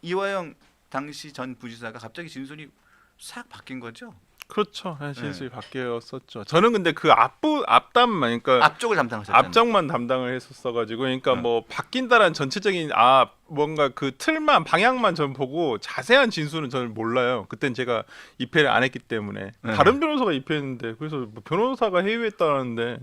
이화영 당시 전 부지사가 갑자기 진술이 싹 바뀐 거죠. 그렇죠. 네, 진술이 바뀌었었죠. 저는 근데 그 앞담만 그러니까 앞쪽을 담당하셨잖아요. 앞쪽만 담당을 했었어가지고 그러니까 네. 뭐 바뀐다라는 전체적인 뭔가 그 틀만 방향만 전 보고 자세한 진술은 저는 몰라요. 그땐 제가 입회를 안 했기 때문에 네. 다른 변호사가 입회했는데 그래서 뭐 변호사가 회유했다는데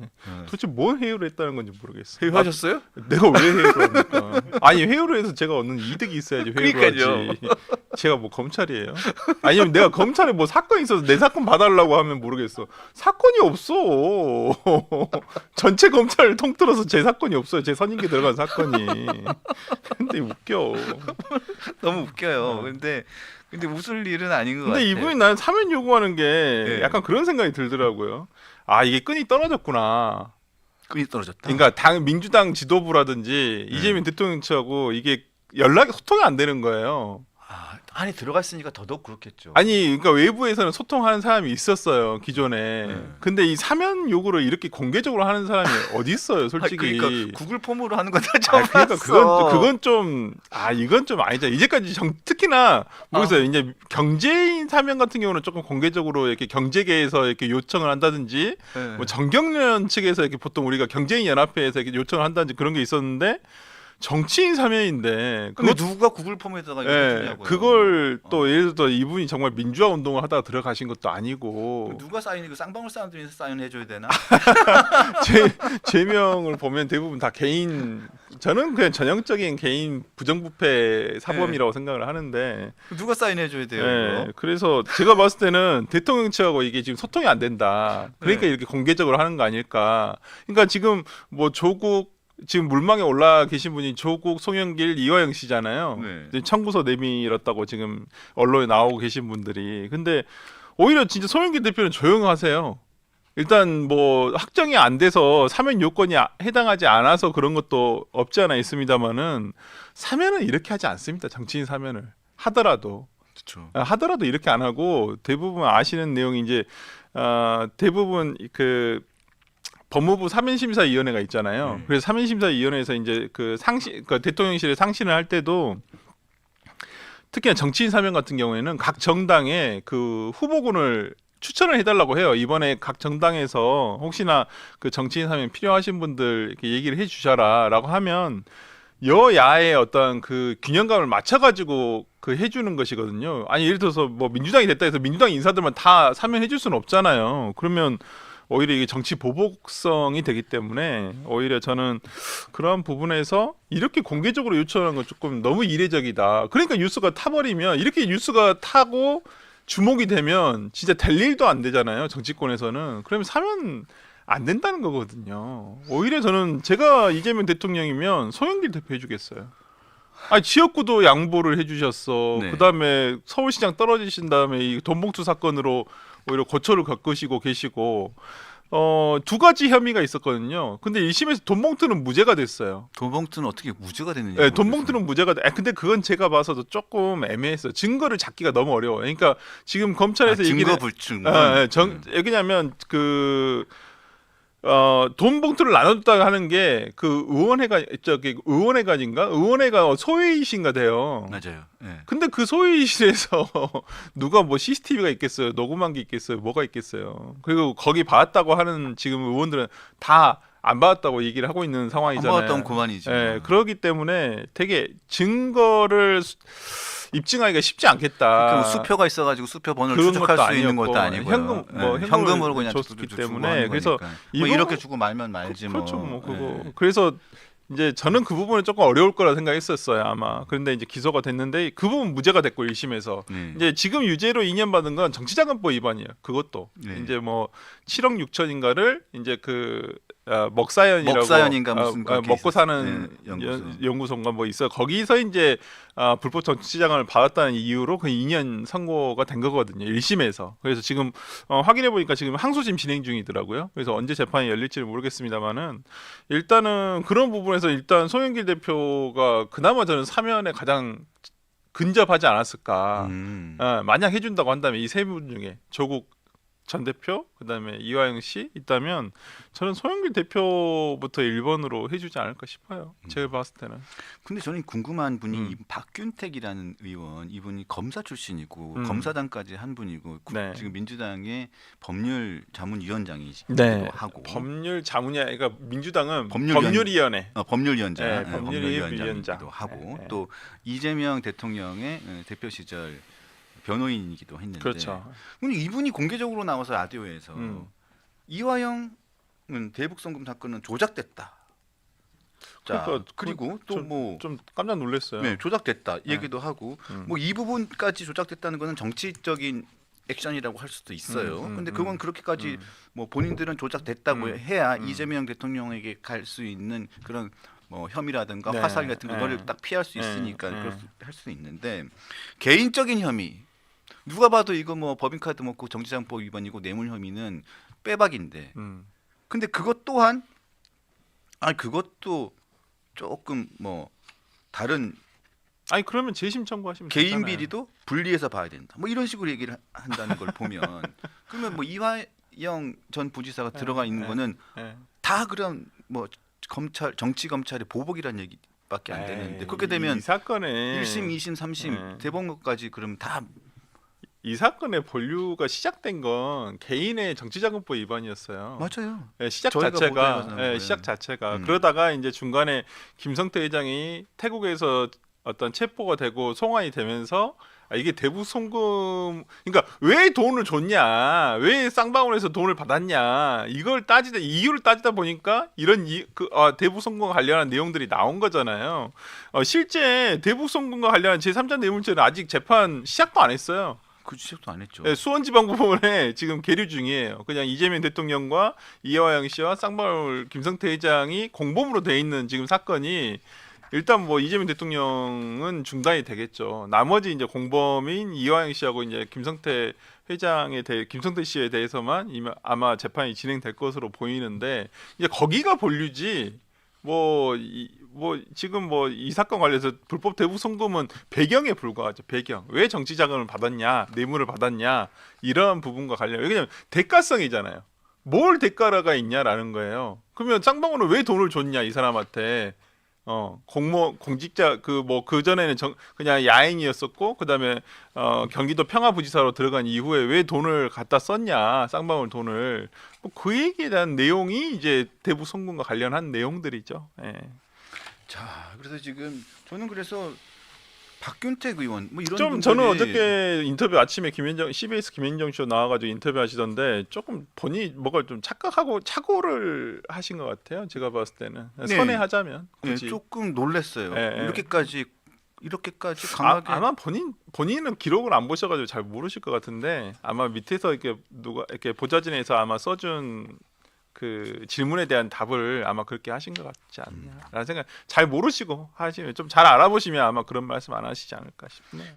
도대체 뭔 회유를 했다는 건지 모르겠어요. 회유하셨어요? 내가 왜 회유를 합니까? 아니 회유를 해서 제가 얻는 이득이 있어야지 회유를 그러니까요. 하지. 제가 뭐 검찰이에요? 아니면 내가 검찰에 뭐 사건이 있어서 내 사건 봐달라고 하면 모르겠어. 사건이 없어. 전체 검찰을 통틀어서 제 사건이 없어요. 제 선임기 들어간 사건이. 근데 웃겨. 너무 웃겨요. 근데 웃을 일은 아닌 것 근데 같아요. 이분이 난 사면 요구하는 게 네. 약간 그런 생각이 들더라고요. 아 이게 끈이 떨어졌구나. 끈이 떨어졌다. 그러니까 민주당 지도부라든지 이재명 대통령 측하고 이게 소통이 안 되는 거예요. 안에 들어갔으니까 더더욱 그렇겠죠. 아니 그러니까 외부에서는 소통하는 사람이 있었어요 기존에. 근데 이 사면 요구를 이렇게 공개적으로 하는 사람이 어디 있어요 솔직히. 그러니까 구글 폼으로 하는 건다 처음 그러니까 봤어. 그건 좀 이건 좀 아니죠. 이제까지 특히나 모르겠어요. 이제 경제인 사면 같은 경우는 조금 공개적으로 이렇게 경제계에서 이렇게 요청을 한다든지 네. 뭐 정경련 측에서 이렇게 보통 우리가 경제인 연합회에서 이렇게 요청을 한다든지 그런 게 있었는데 정치인 사면인데 근데 누가 구글 폼에다가 이거 주냐고요. 그걸 또 예를 들어 이분이 정말 민주화 운동을 하다가 들어가신 것도 아니고 누가 사인이고 쌍방울 사람들이 사인해줘야 되나? 제명을 보면 대부분 다 개인 저는 그냥 전형적인 개인 부정부패 사범이라고 생각을 하는데 누가 사인해줘야 돼요? 네, 이거? 그래서 제가 봤을 때는 대통령 측하고 이게 지금 소통이 안 된다. 그러니까 이렇게 공개적으로 하는 거 아닐까. 그러니까 지금 뭐 지금 물망에 올라 계신 분이 조국, 송영길, 이화영 씨잖아요. 네. 이제 청구서 내밀었다고 지금 언론에 나오고 계신 분들이. 근데 오히려 진짜 송영길 대표는 조용하세요. 일단 뭐 확정이 안 돼서 사면 요건이 해당하지 않아서 그런 것도 없지 않아 있습니다만은 사면은 이렇게 하지 않습니다. 정치인 사면을 하더라도 이렇게 안 하고 대부분 아시는 내용이 이제 대부분 그 법무부 사면심사위원회가 있잖아요. 그래서 사면심사위원회에서 이제 그 대통령실에 상신을 할 때도 특히나 정치인 사면 같은 경우에는 각 정당의 그 후보군을 추천을 해달라고 해요. 이번에 각 정당에서 혹시나 그 정치인 사면 필요하신 분들 이렇게 얘기를 해주셔라라고 하면 여야의 어떤 그 균형감을 맞춰가지고 그 해주는 것이거든요. 아니 예를 들어서 뭐 민주당이 됐다 해서 민주당 인사들만 다 사면해줄 수는 없잖아요. 그러면 오히려 이게 정치 보복성이 되기 때문에 오히려 저는 그런 부분에서 이렇게 공개적으로 요청하는 건 조금 너무 이례적이다. 그러니까 뉴스가 타버리면 이렇게 뉴스가 타고 주목이 되면 진짜 될 일도 안 되잖아요. 정치권에서는. 그러면 사면 안 된다는 거거든요. 오히려 저는 제가 이재명 대통령이면 송영길 대표 해주겠어요. 지역구도 양보를 해주셨어. 네. 그다음에 서울시장 떨어지신 다음에 이 돈봉투 사건으로 오히려 고초를 겪으시고 계시고 두 가지 혐의가 있었거든요. 근데 1심에서 돈봉투는 무죄가 됐어요. 돈봉투는 어떻게 무죄가 됐는지. 네, 돈봉투는 무죄가 돼. 근데 그건 제가 봐서도 조금 애매했어요. 증거를 찾기가 너무 어려워요. 그러니까 지금 검찰에서 증거 불충. 왜냐면 돈봉투를 나눴다고 하는 게 그 의원회가 소회의실인가 돼요. 맞아요. 네. 근데 그 소회의실에서 누가 뭐 CCTV가 있겠어요, 녹음한 게 있겠어요, 뭐가 있겠어요. 그리고 거기 받았다고 하는 지금 의원들은 다 안 받았다고 얘기를 하고 있는 상황이잖아요. 안 받았던 그만이지. 네, 그렇기 때문에 되게 증거를 입증하기가 쉽지 않겠다. 그럼 수표가 있어가지고 수표 번호를 그런 추적할 것도 수 있는 것도 아니었고, 아니고요. 현금으로 그냥 줬기 주고 때문에 하는 그래서 거니까. 뭐 이렇게 주고 말면 말지 뭐. 그렇죠, 뭐 그거. 네. 그래서 이제 저는 그 부분은 조금 어려울 거라 생각했었어요 아마. 그런데 이제 기소가 됐는데 그 부분 무죄가 됐고 1심에서 이제 지금 유죄로 2년 받은 건 정치자금법 위반이에요. 그것도 이제 뭐 7억 6천인가를 이제 그 먹사연인가 무슨 먹고 사는 연구소인가 뭐 있어. 거기서 이제 불법 정치자금을 받았다는 이유로 그 2년 선고가 된 거거든요. 1심에서. 그래서 지금 확인해 보니까 지금 항소심 진행 중이더라고요. 그래서 언제 재판이 열릴지는 모르겠습니다만은 일단은 그런 부분에서 일단 송영길 대표가 그나마 저는 사면에 가장 근접하지 않았을까. 만약 해준다고 한다면 이 세 분 중에 조국, 전 대표, 그다음에 이화영 씨 있다면 저는 송영길 대표부터 1번으로 해주지 않을까 싶어요. 제가 봤을 때는. 근데 저는 궁금한 분이 음. 이 박균택이라는 의원, 이분이 검사 출신이고 음. 검사단까지 한 분이고 네. 지금 민주당의 법률 자문위원장이기도 네. 하고 법률 자문위원, 그러니까 민주당은 법률위원- 법률위원회. 법률위원장, 네, 법률위원장. 법률위원장이기도 하고 네. 또 이재명 대통령의 대표 시절 변호인이기도 했는데 그렇죠. 근데 이분이 공개적으로 나와서 라디오에서 음. 이화영은 대북 송금 사건은 조작됐다. 자, 그러니까 그리고 또 뭐 좀 깜짝 놀랐어요. 네, 조작됐다 얘기도 하고 음. 뭐 이 부분까지 조작됐다는 거는 정치적인 액션이라고 할 수도 있어요. 근데 그건 그렇게까지 뭐 본인들은 조작됐다고 해야 이재명 대통령에게 갈 수 있는 그런 뭐 혐의라든가 네, 화살 같은 네. 거를 딱 피할 수 네, 있으니까 네. 할 수 있는데 개인적인 혐의 누가 봐도 이거 뭐 법인카드 먹고 정치자금법 위반이고 뇌물 혐의는 빼박인데 근데 그것 또한 그것도 조금 뭐 다른 아니 그러면 재심 청구하시면 개인 되잖아요. 비리도 분리해서 봐야 된다. 뭐 이런 식으로 얘기를 한다는 걸 보면 그러면 뭐 이화영 전 부지사가 들어가 있는 거는 네. 다 그런 뭐 검찰 정치 검찰의 보복이라는 얘기밖에 안 되는데 그렇게 되면 이 사건에 1심, 2심, 3심 네. 대법원까지 그러면 다 이 사건의 본류가 시작된 건 개인의 정치자금법 위반이었어요. 맞아요. 예, 시작 저희가 자체가 보도해서 나온 거예요. 시작 자체가 음. 그러다가 이제 중간에 김성태 회장이 태국에서 어떤 체포가 되고 송환이 되면서 이게 대북 송금 그러니까 왜 돈을 줬냐 왜 쌍방울에서 돈을 받았냐 이걸 따지다 이유를 따지다 보니까 이런 대북 송금과 관련한 내용들이 나온 거잖아요. 실제 대북 송금과 관련한 제3자 뇌물죄는 아직 재판 시작도 안 했어요. 그 시작도 안 했죠. 네, 수원지방법원에 지금 계류 중이에요. 그냥 이재명 대통령과 이화영 씨와 쌍방울 김성태 회장이 공범으로 돼 있는 지금 사건이 일단 뭐 이재명 대통령은 중단이 되겠죠. 나머지 이제 공범인 이화영 씨하고 이제 김성태 김성태 씨에 대해서만 아마 재판이 진행될 것으로 보이는데 이제 거기가 본류지. 지금 이 사건 관련해서 불법 대북 송금은 배경에 불과하죠. 배경. 왜 정치 자금을 받았냐, 뇌물을 받았냐 이런 부분과 관련. 왜냐면 대가성이잖아요. 뭘 대가가 있냐라는 거예요. 그러면 쌍방울은 왜 돈을 줬냐 이 사람한테. 공직자 그 전에는 그냥 야행이었었고 그다음에 경기도 평화부지사로 들어간 이후에 왜 돈을 갖다 썼냐 쌍방울 돈을 그 얘기에 대한 내용이 이제 대북 송금과 관련한 내용들이죠. 예. 자, 그래서 지금 저는 그래서 박균택 의원 뭐 이런 좀 분들이 저는 어저께 인터뷰 아침에 CBS 김현정 쇼 나와가지고 인터뷰하시던데 조금 본인이 뭐가 좀 착각하고 착오를 하신 것 같아요. 제가 봤을 때는 네. 선회하자면 네, 굳이 조금 놀랐어요. 예, 예. 이렇게까지 강하게 아마 본인은 기록을 안 보셔가지고 잘 모르실 것 같은데 아마 밑에서 이렇게 보좌진에서 아마 써준 그 질문에 대한 답을 아마 그렇게 하신 것 같지 않나라는 생각. 잘 모르시고 하시면 좀 잘 알아보시면 아마 그런 말씀 안 하시지 않을까 싶네요.